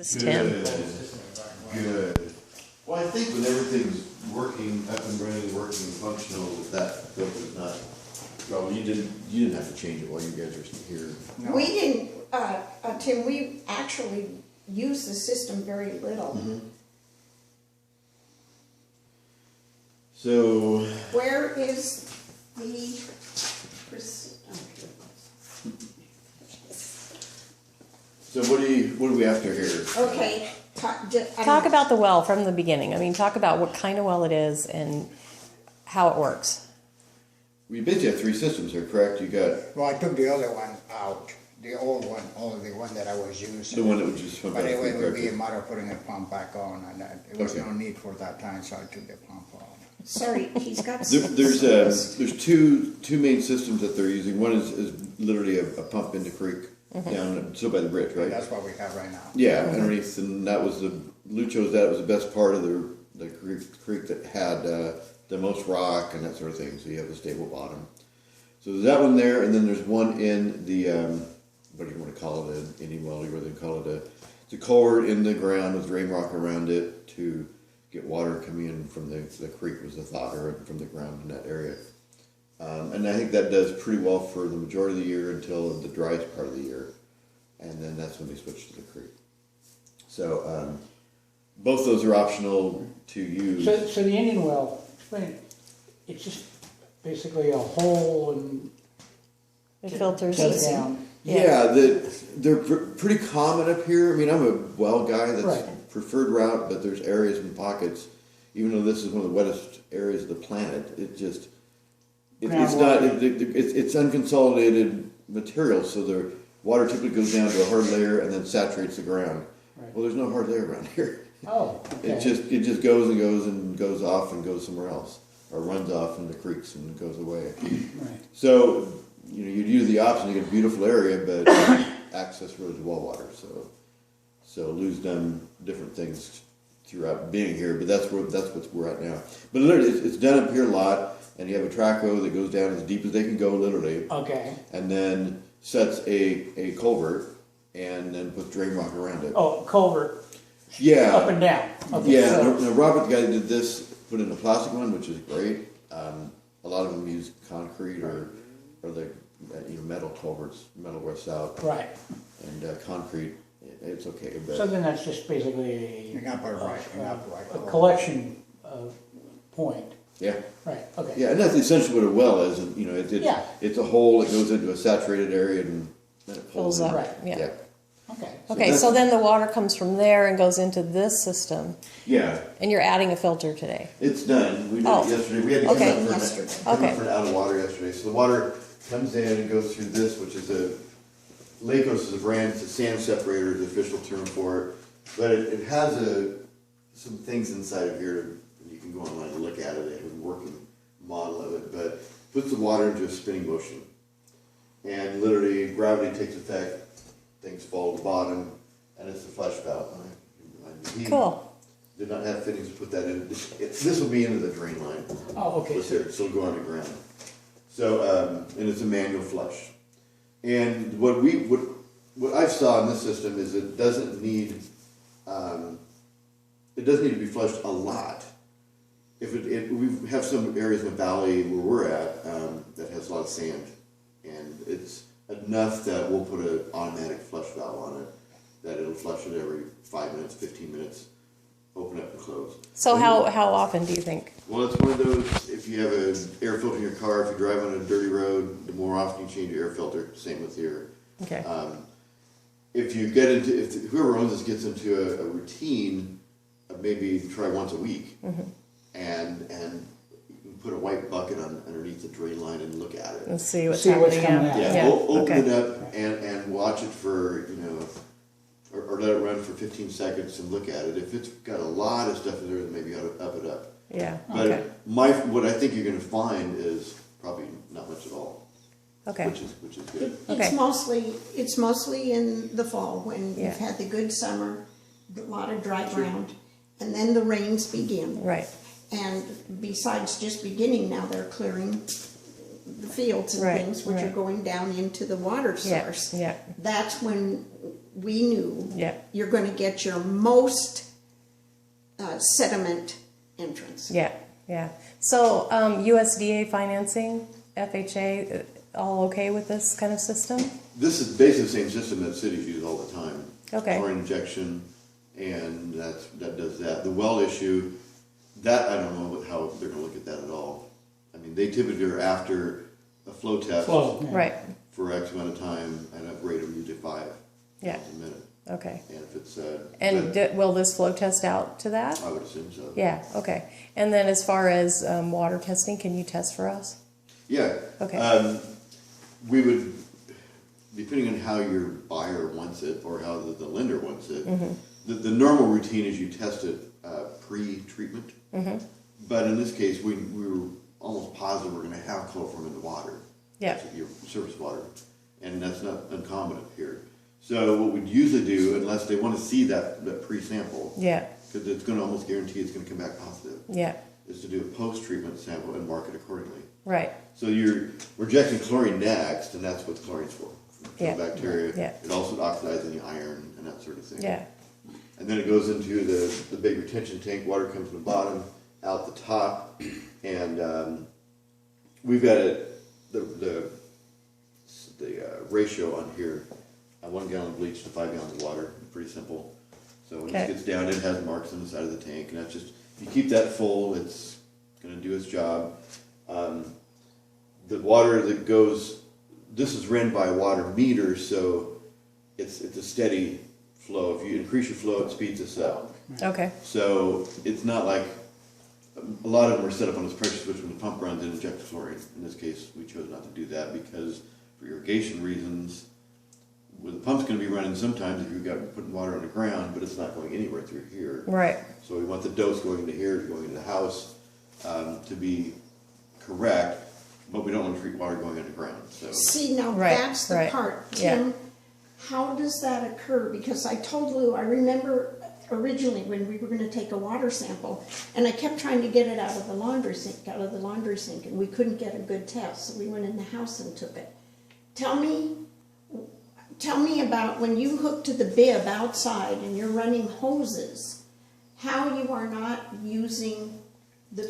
This Tim. Good. Well, I think when everything's working, up and running, working, functional, that filter's not, well, you didn't have to change it while you guys are here. No. We didn't, Tim, we actually use the system very little. Mm-hmm. So. Where is the, So what are we after here? okay. Talk about the well from the beginning. I mean, talk about what kind of well it is and how it works. We basically have three systems here, correct? You got Well, I took the other one out, the old one, the one that I was using. the one that was just But it would be a matter of putting a pump back on, and it was Okay. no need for that time, so I took the pump off. Sorry, he's got. there's two main systems that they're using. One is literally a pump in the creek down so by the bridge, right? That's what we have right now. Yeah, underneath, and that was Lou chose that. It was the best part of the creek that had the most rock and that sort of thing. So you have a stable bottom. So there's that one there, and then there's one in the what do you want to call it? An Indian well, you rather call it it's a culvert in the ground with drain rock around it to get water coming in from the creek was the thought, or from the ground in that area. And I think that does pretty well for the majority of the year until the driest part of the year. And then that's when they switch to the creek. So both those are optional to use. So the Indian well, explain, it's just basically a hole and It filters goes it. down. Yeah, they're pretty common up here. I mean, I'm a well guy. That's Right. preferred route, but there's areas and pockets. Even though this is one of the wettest areas of the planet, it's not. It's unconsolidated material, so the water typically goes down to a hard layer and then saturates the ground. Right. Well, there's no hard layer around here. Oh, okay. It just goes and goes and goes off and goes somewhere else, or runs off into creeks and goes away. Right. So you'd use the option. You get a beautiful area, but access really to well water. So Lou's done different things throughout being here, but that's what we're at now. But literally, it's done up here a lot. And you have a traco that goes down as deep as they can go, literally. Okay. And then sets a culvert and then puts drain rock around it. Oh, culvert, Yeah. up and down. Okay, Yeah. so- Now, Robert, the guy that did this, put in a plastic one, which is great. A lot of them use concrete or the metal culverts, metal rust out, Right. and concrete. It's okay, but So then that's just basically You're not put it right, you're not put it a right. collection point. yeah. Right, okay. Yeah, and that's essentially what a well is. And Yeah. it's a hole that goes into a saturated area and then it pulls Fills in. up. Right. Yeah. Okay. Okay, so then the water comes from there and goes into this system, Yeah, and you're adding a filter today. it's done. We did Oh. it yesterday. We had to Okay. come up Okay. for an out of water yesterday. So the water comes in and goes through this, which is Lakos is a brand. It's a sand separator, the official term for it. But it has some things inside of here. You can go online and look at it. They have a working model of it, but puts the water into a spinning motion, and literally gravity takes effect. Things fall to the bottom, and it's a flush valve. He Cool. did not have fittings to put that in. This will be into the drain line. Oh, okay. What's there? So it'll go underground. So and it's a manual flush. And what I saw in this system is it doesn't need to be flushed a lot. If we have some areas in the valley where we're at that has a lot of sand, and it's enough that we'll put an automatic flush valve on it, that it'll flush it every 5 minutes, 15 minutes, open up and close. So how often do you think? Well, it's one of those, if you have an air filter in your car, if you drive on a dirty road, the more often you change your air filter, same with your. Okay. If whoever owns this gets into a routine, maybe try once a week, and put a white bucket underneath the drain line and look at it. Let's see what's See what's happening. coming out. Yeah, open okay. it up and watch it for, or let it run for 15 seconds and look at it. If it's got a lot of stuff in there, then maybe you ought to up it up. Yeah. But Okay. what I think you're going to find is probably not much at all. Okay. Which is good. Okay. It's mostly in the fall when Yeah. you've had the good summer, a lot of dry ground, and then the rains begin. Right. And besides just beginning now, they're clearing the fields and Right, things which are right. going down into the water Yeah. source. Yeah. That's when we knew Yeah. you're going to get your most sediment entrance. Yeah. Yeah. So USDA financing, FHA, all okay with this kind of system? This is basically the same system that cities use all the time. Okay. Chlorine injection, and that does that. The well issue, that I don't know how they're going to look at that at all. I mean, they typically are after a flow test Flow. Yeah. Right. for X amount of time and a rate of usually 5 Yeah. a minute. Okay. And if it's And will this flow test out to that? I would assume so. Yeah. Okay. And then as far as water testing, can you test for us? Yeah. Okay. We would, depending on how your buyer wants it or how the lender wants it, Mm-hmm. the normal routine is you test it pre-treatment. Mm-hmm. But in this case, we were almost positive we're going to have chloroform in the water. Yeah. Your surface water. And that's not uncommon up here. So what we'd usually do, unless they want to see that pre-sample, Yeah. because it's going to almost guarantee it's going to come back positive, Yeah. is to do a post-treatment sample and mark it accordingly. Right. So you're rejecting chlorine next, and that's what chlorine's for. Yeah. Bacteria. Yeah. It also oxidizes the iron and that sort of thing. Yeah. And then it goes into the big retention tank. Water comes from the bottom, out the top, and we've got the ratio on here. 1 gallon of bleach to 5 gallons of water. Pretty simple. So when Okay. it gets down, it has marks on the side of the tank, and that's just, if you keep that full, it's going to do its job. The water that goes, this is ran by a water meter, so it's a steady flow. If you increase your flow, it speeds this up. Okay. So it's not like, a lot of them are set up on this pressure switch when the pump runs and inject chlorine. In this case, we chose not to do that because for irrigation reasons, well, the pump's going to be running sometimes if you've got putting water on the ground, but it's not going anywhere through here. Right. So we want the dose going into here, going into the house, to be correct, but we don't want to treat water going underground. So See, now Right, that's the right. part, Yeah. Tim, how does that occur? Because I told Lou, I remember originally when we were gonna take a water sample, and I kept trying to get it out of the laundry sink, and we couldn't get a good test, so we went in the house and took it. Tell me about when you hook to the bib outside and you're running hoses, how you are not using the well,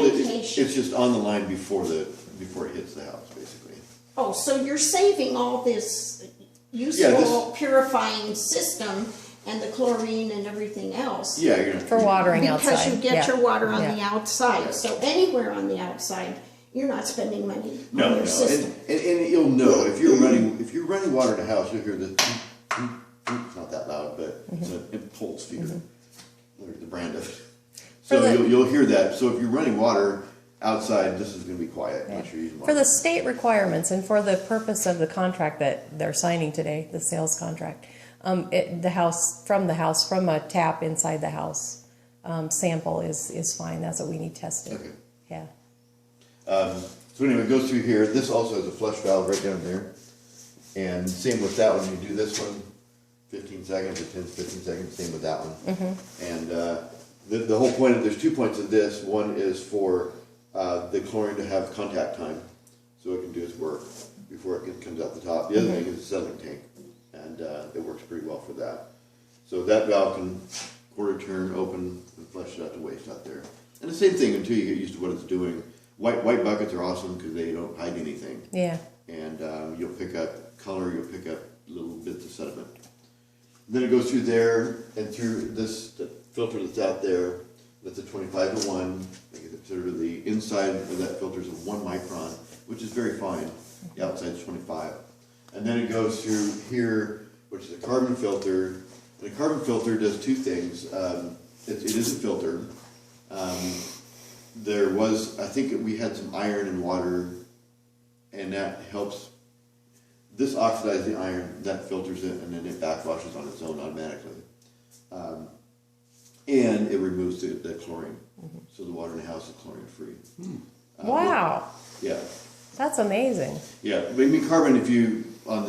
it's purification. just on the line before it hits the house, basically. Oh, so you're saving all this useful purifying system and the chlorine and everything else. Yeah, you're gonna For watering outside. Because you get Yeah. your water on Yeah. the outside. So anywhere on the outside, you're not spending money on your system. And you'll know if you're running water in a house, you'll hear the. It's not that loud, but it's an impulse feeder. There's the brand of it. So For the- you'll hear that. So if you're running water outside, this is going to be quiet. Make sure you're using For water. the state requirements and for the purpose of the contract that they're signing today, the sales contract, from a tap inside the house, sample is fine. That's what we need tested. Okay. Yeah. So anyway, it goes through here. This also has a flush valve right down there. And same with that one. You do this one, 15 seconds or 15 seconds. Same with that one. And the whole point there's 2 points of this. One is for the chlorine to have contact time, so it can do its work before it comes out the top. The other thing is the settling tank, and it works pretty well for that. So that valve can quarter turn, open, and flush it out to waste out there. And the same thing until you get used to what it's doing. White buckets are awesome because they don't hide anything, Yeah. and you'll pick up color, you'll pick up little bits of sediment. Then it goes through there and through this filter that's out there. That's a 25:1. They consider the inside of that filter is a 1 micron, which is very fine. The outside is 25. And then it goes through here, which is a carbon filter. And a carbon filter does 2 things. It is a filter. I think we had some iron in water, and that helps. This oxidizes the iron, that filters it, and then it backwashes on its own automatically. And it removes the chlorine. So the water in the house is chlorine free. Wow. Yeah. That's amazing. Yeah. I mean, carbon, if you, on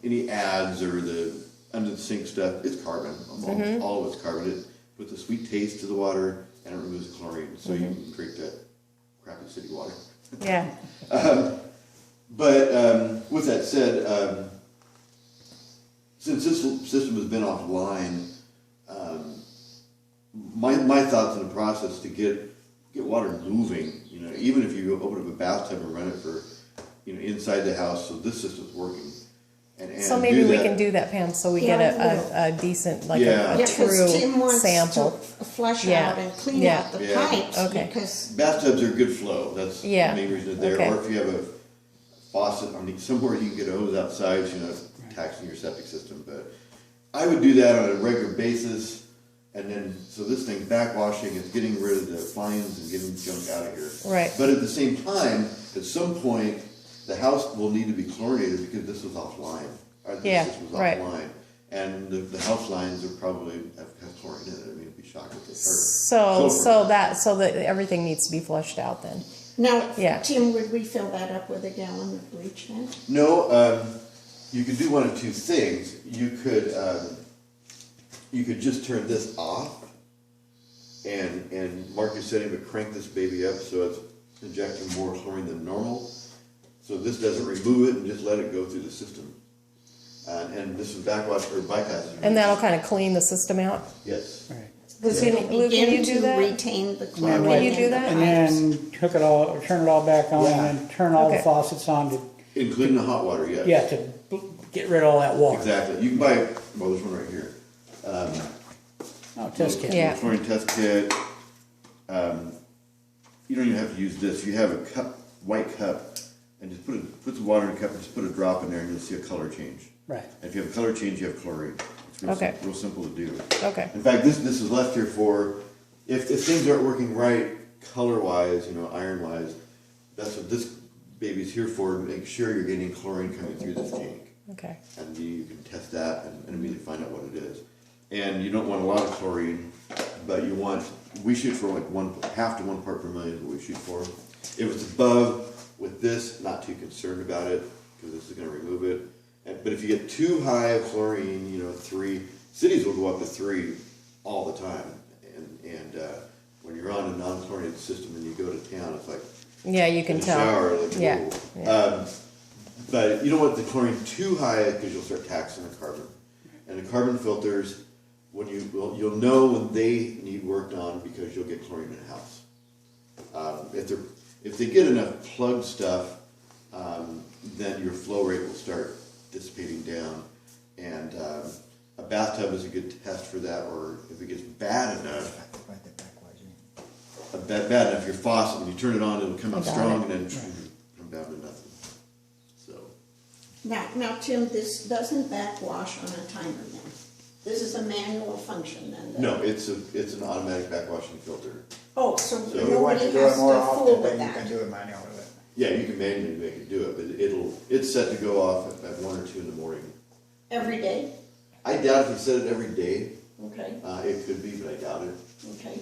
any ads or under the sink stuff, it's carbon. Almost all of it's carbon. It puts a sweet taste to the water and it removes the chlorine. So you can drink that crappy city water. Yeah. But with that said, since this system has been offline, my thoughts in the process to get water moving, you know, even if you open up a bathtub and run it for, you know, inside the house, so this system's working. And So maybe we that. can do that, Pam, so we Yeah, get I will. a decent, like Yeah. a Yeah, 'cause Tim true wants sample. to flush Yeah. out and clean Yeah. out the Yeah. pipes, Okay. because, Bathtubs are good flow. That's Yeah. the main reason they're Okay. there. Or if you have a faucet, I mean, somewhere you can get a hose outside, so you're not taxing your septic system. But I would do that on a regular basis, and then so this thing backwashing is getting rid of the fines and getting junk out of here. Right. But at the same time, at some point, the house will need to be chlorinated because this was offline. Or this Yeah, system was right. offline. And the house lines are probably have chlorine in it. I mean, it'd be shocked if they start. So that everything needs to be flushed out then. now, Yeah. Tim, would we fill that up with a gallon of bleach then? No, you could do one of two things. You could just turn this off, and mark your setting, but crank this baby up so it's injecting more chlorine than normal. So this doesn't remove it, and just let it go through the system. And this is backwash or bypass. And that'll kind of clean the system out. Yes. Right. Luke, It'll Luke, can you begin do to that? retain the And chlorine. then you do in the that? And pipes. then hook it all, turn it all back on, Yeah. and then turn all the Okay. faucets on to, Including the hot water, yes. yeah, to get rid of all that water. Exactly. You can buy, well, there's one right here. Oh, test kit. Yeah. Chlorine test kit. You don't even have to use this. You have a cup, white cup, and just put some water in a cup and just put a drop in there, and you'll see a color change. Right. And if you have a color change, you have chlorine. It's real, Okay. real simple to do. Okay. In fact, this is left here for if things aren't working right, color wise, you know, iron wise. That's what this baby's here for. To make sure you're getting chlorine coming through this tank. Okay. And you can test that and immediately find out what it is. And you don't want a lot of chlorine, but you want, we shoot for like half to 1 part per million is what we shoot for. If it's above with this, not too concerned about it, because this is gonna remove it. But if you get too high of chlorine, you know, 3, cities will go up to 3 all the time. And when you're on a non-chlorinated system and you go to town, it's like, Yeah, you can in the tell. shower, like, Yeah. whoa. But you don't want the chlorine too high because you'll start taxing the carbon. And the carbon filters, when you'll know when they need worked on because you'll get chlorine in a house. If they get enough plug stuff, then your flow rate will start dissipating down. And a bathtub is a good test for that. Or if it gets bad enough, Right, the backwashing. bad enough, your faucet, when you turn it on, it'll come out Got strong it. and then come down to nothing. So, Now, Tim, this doesn't backwash on a timer then? This is a manual function then? no, it's an automatic backwashing filter. Oh, so So- If you want nobody to do has it more to fool often, with then you can that? do it manually with it. Yeah, you can manually make it do it, but it's set to go off at 1 or 2 in the morning. Every day? I doubt if you set it every day, Okay, it could be, but I doubt it. okay.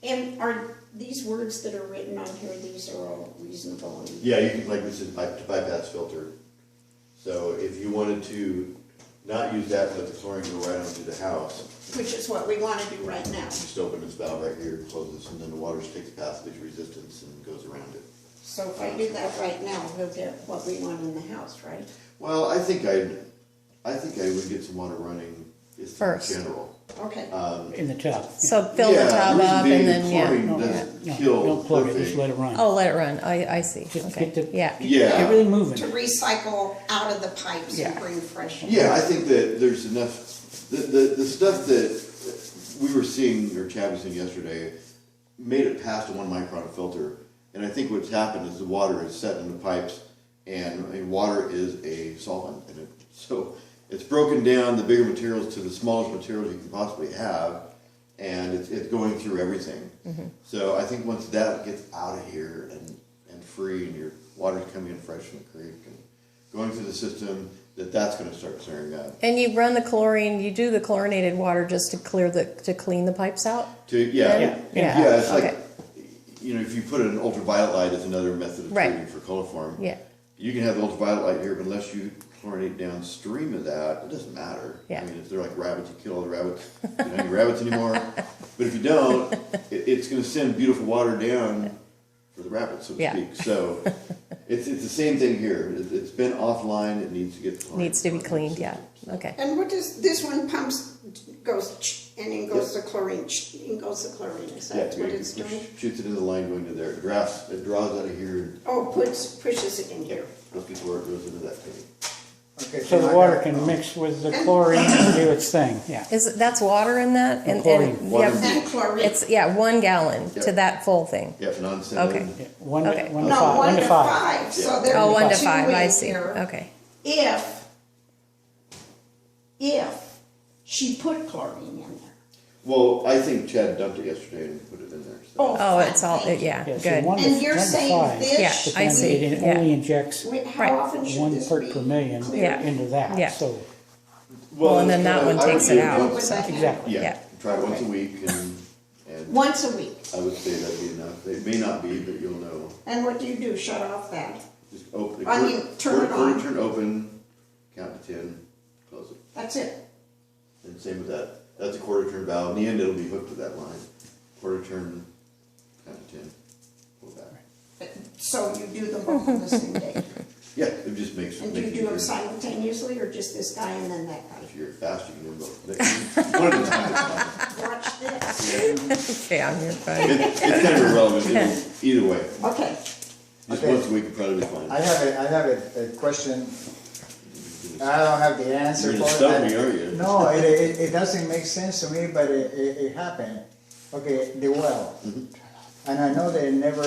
And are these words that are written on here, these are all reasonable? And Yeah, you can, like we said, to bypass filter. So if you wanted to not use that, let the chlorine go right onto the house, which is what we want to do right now. just open this valve right here, close this, and then the water just takes past these resistance and goes around it. So if I do that right now, we'll get what we want in the house, right? Well, I think I would get some water running just First. in general. Okay. In the tub. So fill the Yeah, tub reason up being and the then, yeah. chlorine No, doesn't no, kill don't plug it, just perfect. let it run. Oh, let it run. I see. Just Okay. get the- Yeah. Yeah. Everything moving. To recycle out of the pipes and Yeah. bring fresh. Yeah, I think that there's enough. The stuff that we were seeing, or Chad was seeing yesterday, made it past a 1 micron filter. And I think what's happened is the water is set in the pipes, and water is a solvent. And so it's broken down the bigger materials to the smallest materials you can possibly have, and it's going through everything. So I think once that gets out of here and free, and your water's coming in fresh from the creek and going through the system, that's going to start clearing up. And you run the chlorine, you do the chlorinated water just to clean the pipes out? Yeah, Yeah. it's like, Okay. you know, if you put an ultraviolet light as another method of Right. treating for coliform, Yeah. you can have the ultraviolet light here, but unless you chlorinate downstream of that, it doesn't matter. Yeah. I mean, if they're like rabbits, you kill all the rabbits. You don't have any rabbits anymore. But if you don't, it's going to send beautiful water down for the rabbits, so to Yeah. speak. So it's the same thing here. It's been offline. It needs to get Needs to be cleaned, yeah, okay. And what does, this one pumps, goes, and then goes the chlorine, and goes the chlorine, is Yeah, that what it's doing? shoots it into the line going to there. It draws out of here and Oh, pushes it in here. goes before it goes into that tank. Okay, So the I water got- can mix with the chlorine and do its thing, yeah. That's water in that? And Chlorine. you Water. have- And chlorine. It's, yeah, 1 gallon to Yeah. that full thing. Yeah, non-scented. Okay. Yeah, One Okay. to, one to No, five, one to five, so Yeah. there Oh, are 1 to two 5, I in see, here. okay. If she put chlorine in there. Well, I think Chad dumped it yesterday and put it in there. So. Oh, it's all, yeah, Yeah, so good. one to- And you're one to saying five, this Yeah, should I but see. then it Yeah. only injects Wait, how Right. often should one this part be per million cleared? Yeah. into that, Yeah. so, Well, and then that I one would takes do it out, With so. that. exactly. Yeah, Yeah. try it once a week and Once a week. I would say that'd be enough. It may not be, but you'll know. And what do you do? Shut off that? Just open it. I mean, turn it on. Turn open, count to 10, close it. That's it. And same with that. That's a quarter turn valve. In the end, it'll be hooked to that line. Quarter turn, count to 10, pull back. So you do them both on the same day. Yeah, it just makes And do you makes it do them easier. simultaneously or just this guy and then that guy? If you're fast, you can do them both. One at a time is fine. Watch this. Okay, on your phone. It's kind of irrelevant either way. Okay. Just Okay. once a week would probably be fine. I have a question. I don't have the answer You're for gonna stump it. me, are you? No, it doesn't make sense to me, but it happened. Okay, the well. And I know they never